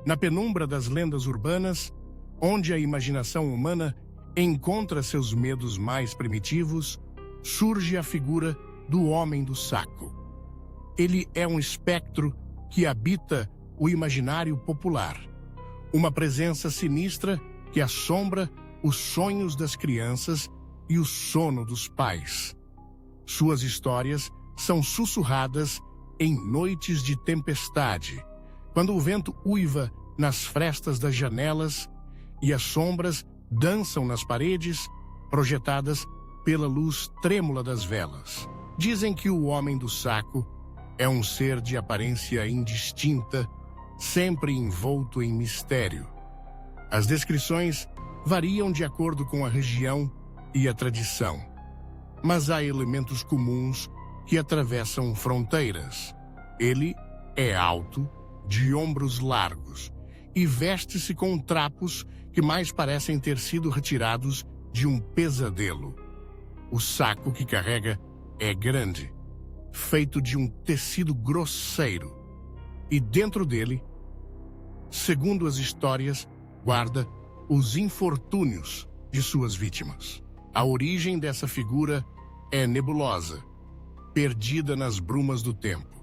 Na penumbra das lendas urbanas, onde a imaginação humana encontra seus medos mais primitivos, surge a figura do Homem do Saco. Ele é um espectro que habita o imaginário popular, uma presença sinistra que assombra os sonhos das crianças e o sono dos pais. Suas histórias são sussurradas em noites de tempestade, quando o vento uiva nas frestas das janelas e as sombras dançam nas paredes, projetadas pela luz trêmula das velas. Dizem que o Homem do Saco é um ser de aparência indistinta, sempre envolto em mistério. As descrições variam de acordo com a região e a tradição, mas há elementos comuns que atravessam fronteiras. Ele é alto, de ombros largos, e veste-se com trapos que mais parecem ter sido retirados de um pesadelo. O saco que carrega é grande, feito de um tecido grosseiro, e dentro dele, segundo as histórias, guarda os infortúnios de suas vítimas. A origem dessa figura é nebulosa, perdida nas brumas do tempo.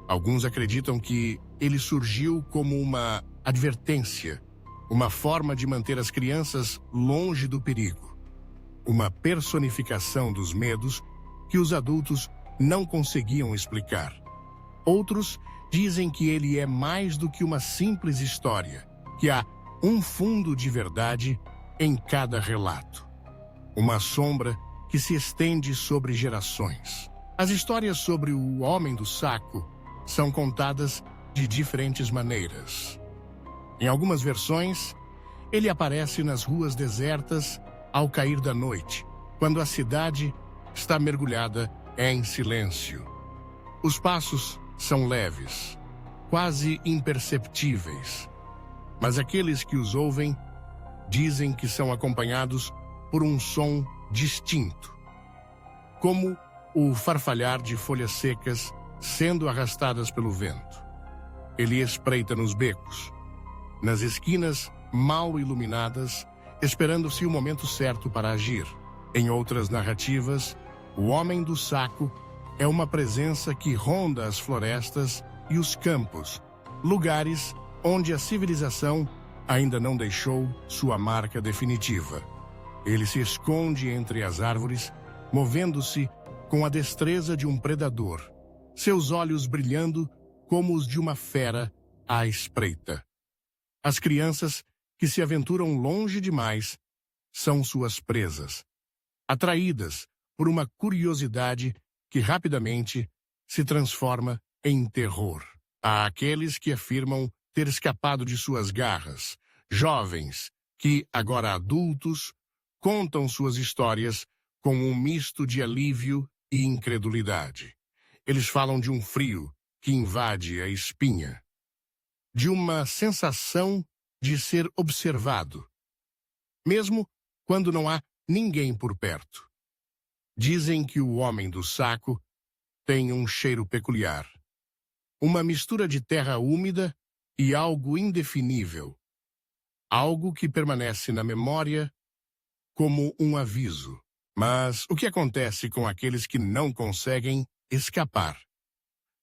Alguns acreditam que ele surgiu como uma advertência, uma forma de manter as crianças longe do perigo, uma personificação dos medos que os adultos não conseguiam explicar. Outros dizem que ele é mais do que uma simples história, que há um fundo de verdade em cada relato. Uma sombra que se estende sobre gerações. As histórias sobre o Homem do Saco são contadas de diferentes maneiras. Em algumas versões, ele aparece nas ruas desertas ao cair da noite, quando a cidade está mergulhada em silêncio. Os passos são leves, quase imperceptíveis, mas aqueles que os ouvem dizem que são acompanhados por um som distinto, como o farfalhar de folhas secas sendo arrastadas pelo vento. Ele espreita nos becos, nas esquinas mal iluminadas, esperando-se o momento certo para agir. Em outras narrativas, o Homem do Saco é uma presença que ronda as florestas e os campos, lugares onde a civilização ainda não deixou sua marca definitiva. Ele se esconde entre as árvores, movendo-se com a destreza de um predador, seus olhos brilhando como os de uma fera à espreita. As crianças que se aventuram longe demais são suas presas, atraídas por uma curiosidade que rapidamente se transforma em terror. Há aqueles que afirmam ter escapado de suas garras, jovens que, agora adultos, contam suas histórias com um misto de alívio e incredulidade. Eles falam de um frio que invade a espinha, de uma sensação de ser observado, mesmo quando não há ninguém por perto. Dizem que o Homem do Saco tem um cheiro peculiar, uma mistura de terra úmida e algo indefinível, algo que permanece na memória como um aviso. Mas o que acontece com aqueles que não conseguem escapar?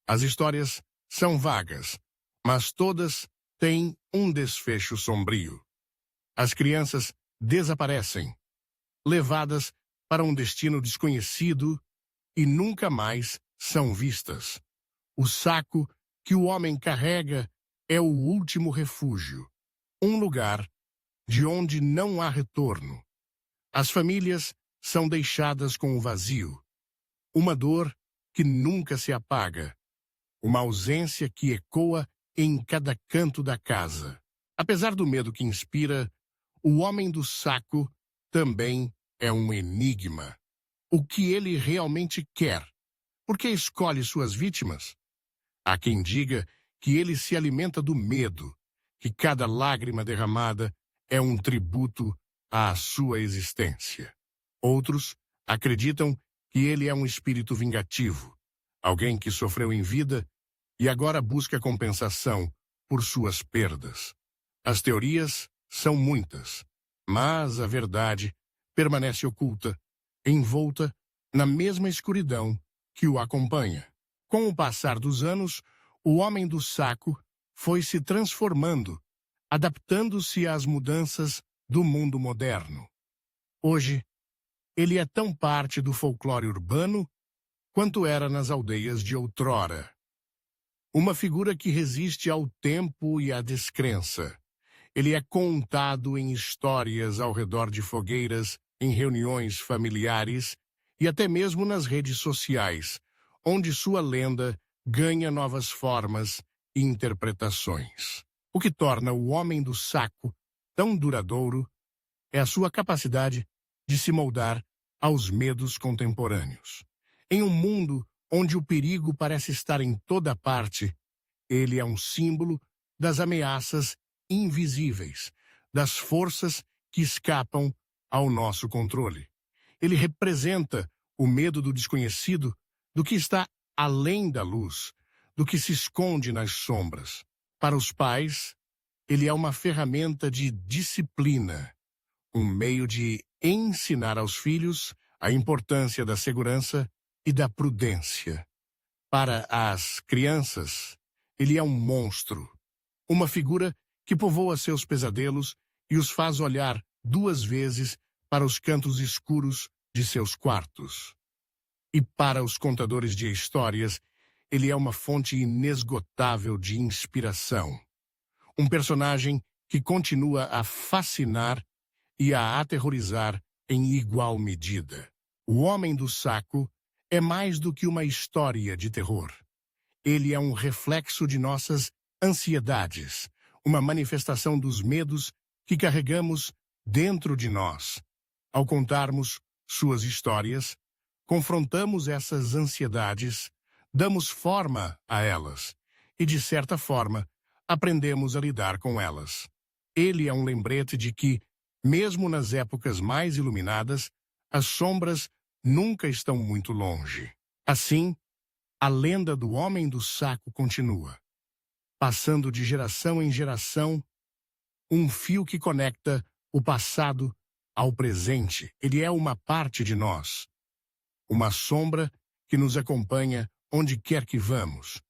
As histórias são vagas, mas todas têm um desfecho sombrio. As crianças desaparecem, levadas para um destino desconhecido e nunca mais são vistas. O saco que o homem carrega é o último refúgio, um lugar de onde não há retorno. As famílias são deixadas com o vazio, uma dor que nunca se apaga, uma ausência que ecoa em cada canto da casa. Apesar do medo que inspira, o Homem do Saco também é um enigma. O que ele realmente quer? Por que escolhe suas vítimas? Há quem diga que ele se alimenta do medo, que cada lágrima derramada é um tributo à sua existência. Outros acreditam que ele é um espírito vingativo, alguém que sofreu em vida e agora busca compensação por suas perdas. As teorias são muitas, mas a verdade permanece oculta, envolta na mesma escuridão que o acompanha. Com o passar dos anos, o homem do saco foi se transformando, adaptando-se às mudanças do mundo moderno. Hoje, ele é tão parte do folclore urbano quanto era nas aldeias de outrora. Uma figura que resiste ao tempo e à descrença. Ele é contado em histórias ao redor de fogueiras, em reuniões familiares e até mesmo nas redes sociais, onde sua lenda ganha novas formas e interpretações. O que torna o homem do saco tão duradouro é a sua capacidade de se moldar aos medos contemporâneos. Em um mundo onde o perigo parece estar em toda parte, ele é um símbolo das ameaças invisíveis, das forças que escapam ao nosso controle. Ele representa o medo do desconhecido, do que está além da luz, do que se esconde nas sombras. Para os pais, ele é uma ferramenta de disciplina, um meio de ensinar aos filhos a importância da segurança e da prudência. Para as crianças, ele é um monstro, uma figura que povoa seus pesadelos e os faz olhar 2 vezes para os cantos escuros de seus quartos. E para os contadores de histórias, ele é uma fonte inesgotável de inspiração. Um personagem que continua a fascinar e a aterrorizar em igual medida. O Homem do Saco é mais do que uma história de terror. Ele é um reflexo de nossas ansiedades, uma manifestação dos medos que carregamos dentro de nós. Ao contarmos suas histórias, confrontamos essas ansiedades, damos forma a elas e, de certa forma, aprendemos a lidar com elas. Ele é um lembrete de que, mesmo nas épocas mais iluminadas, as sombras nunca estão muito longe. Assim, a lenda do Homem do Saco continua, passando de geração em geração, um fio que conecta o passado ao presente. Ele é uma parte de nós, uma sombra que nos acompanha onde quer que vamos.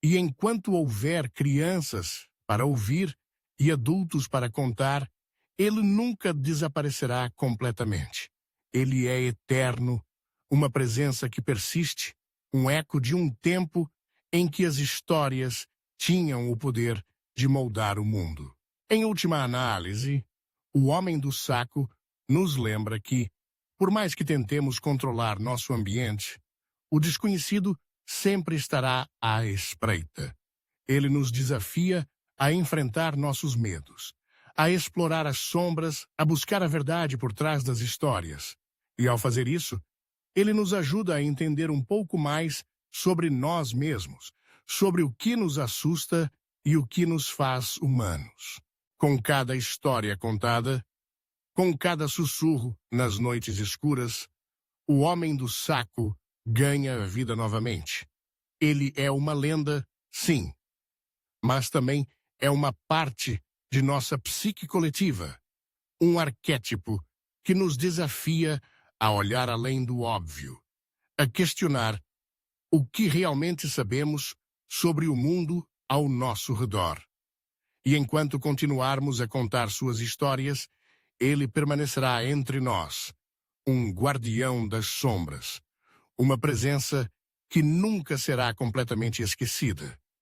E enquanto houver crianças para ouvir e adultos para contar, ele nunca desaparecerá completamente. Ele é eterno, uma presença que persiste, um eco de um tempo em que as histórias tinham o poder de moldar o mundo. Em última análise, o Homem do Saco nos lembra que, por mais que tentemos controlar nosso ambiente, o desconhecido sempre estará à espreita. Ele nos desafia a enfrentar nossos medos, a explorar as sombras, a buscar a verdade por trás das histórias. E ao fazer isso, ele nos ajuda a entender um pouco mais sobre nós mesmos, sobre o que nos assusta e o que nos faz humanos. Com cada história contada, com cada sussurro nas noites escuras, o Homem do Saco ganha vida novamente. Ele é uma lenda, sim, mas também é uma parte de nossa psique coletiva, um arquétipo que nos desafia a olhar além do óbvio, a questionar o que realmente sabemos sobre o mundo ao nosso redor. E enquanto continuarmos a contar suas histórias, ele permanecerá entre nós, um guardião das sombras, uma presença que nunca será completamente esquecida.